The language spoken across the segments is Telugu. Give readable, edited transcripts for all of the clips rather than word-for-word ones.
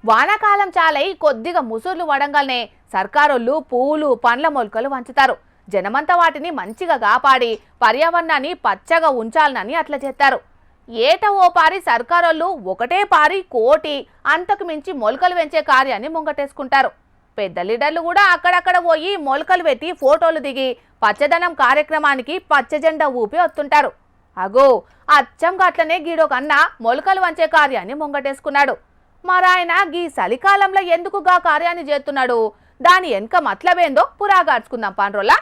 వానాకాలం చాలై కొద్దిగా ముసుర్లు వడంగానే సర్కారోళ్ళు పూలు పండ్ల మొలకలు వంచుతారు. జనమంతా వాటిని మంచిగా కాపాడి పర్యావరణాన్ని పచ్చగా ఉంచాలని అట్లా చేస్తారు. ఏట ఓ పారి సర్కారోళ్ళు ఒకటే పారి కోటి అంతకు మించి మొలకలు పెంచే కార్యాన్ని ముంగటేసుకుంటారు. పెద్ద లీడర్లు కూడా అక్కడక్కడ పోయి మొలకలు పెట్టి ఫోటోలు దిగి పచ్చదనం కార్యక్రమానికి పచ్చజెండా ఊపి వస్తుంటారు. అగో అచ్చం గట్లనే గీడోకన్నా మొలకలు వంచే కార్యాన్ని ముంగటేసుకున్నాడు. మరాయన గీ చలికాలంలో ఎందుకు గా కార్యాన్ని చేస్తున్నాడు, దాని వెనక మతలబేందో పురాగార్చుకుందాం పాన్రోలా.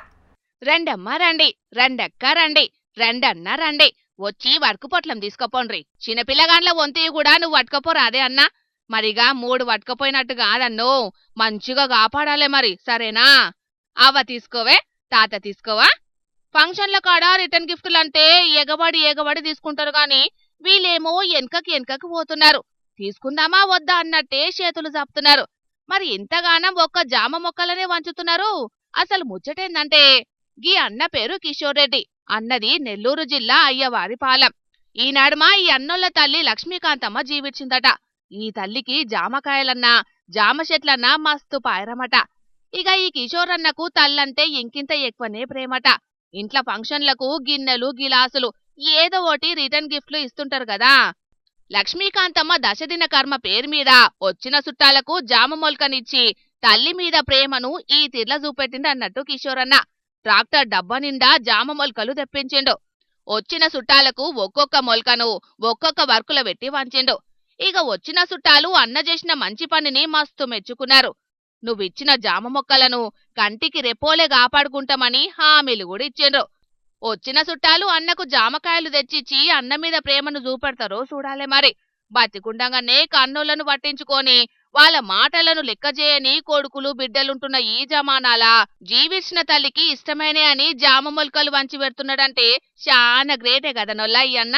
రండమ్మా రండి, రండక్క రండి, రండన్నా రండి, వచ్చి వడ్కు పొట్లం తీసుకపోండ్రి. చిన్నపిల్లగాండ్ల వంతీ కూడా నువ్వు వట్టుకపోరాదే అన్నా. మరిగా 3 వట్టుకపోయినట్టు కాదన్నో, మంచిగా కాపాడాలే మరి, సరేనా? అవ్వ తీసుకోవే, తాత తీసుకోవా. ఫంక్షన్ల కాడ రిటర్న్ గిఫ్టులంటే ఎగబడి ఎగబడి తీసుకుంటారు గాని వీళ్ళేమో వెనకకి పోతున్నారు. తీసుకుందామా వద్దా అన్నట్టే చేతులు జాపుతున్నారు. మరి ఇంతగానం ఒక్క జామ మొక్కలనే వంచుతున్నారు. అసలు ముచ్చటేందంటే గీ అన్న పేరు కిషోర్ రెడ్డి, అన్నది నెల్లూరు జిల్లా అయ్యవారిపాలెం. ఈనాడుమా ఈ అన్నోళ్ల తల్లి లక్ష్మీకాంతమ్మ జీవించిందట. ఈ తల్లికి జామకాయలన్నా జామ చెట్లన్నా మస్తు పాయరమట. ఇక ఈ కిషోర్ అన్నకు తల్లంటే ఇంకింత ఎక్కువనే ప్రేమట. ఇంట్లో ఫంక్షన్లకు గిన్నెలు గిలాసులు ఏదో ఒకటి రిటర్న్ గిఫ్ట్లు ఇస్తుంటారు కదా. లక్ష్మీకాంతమ్మ దశదిన కర్మ పేరు మీద వచ్చిన చుట్టాలకు జామ మొలకనిచ్చి తల్లి మీద ప్రేమను ఈ తీర్ల చూపెట్టిండు అన్నట్టు కిషోరన్న ట్రాక్టర్ డబ్బా నిండా జామ మొలకలు తెప్పించిండు. వచ్చిన చుట్టాలకు ఒక్కొక్క మొలకను ఒక్కొక్క వర్కుల పెట్టి వంచిండు. ఇక వచ్చిన చుట్టాలు అన్న చేసిన మంచి పనిని మస్తు మెచ్చుకున్నారు. నువ్విచ్చిన జామ మొక్కలను కంటికి రెపోలే కాపాడుకుంటామని హామీలు కూడా ఇచ్చిండ్రు. వచ్చిన చుట్టాలు అన్నకు జామకాయలు తెచ్చిచ్చి అన్న మీద ప్రేమను చూపెడతారో చూడాలే మరి. బతికుండగానే కన్నోళ్లను పట్టించుకొని వాళ్ళ మాటలను లెక్కజేయని కొడుకులు బిడ్డలుంటున్న ఈ జమానాల జీవించిన తల్లికి ఇష్టమైనే అని జామ మొలకలు వంచి పెడుతున్నాడంటే చాలా గ్రేటే కదా నొల్ల ఈ అన్న.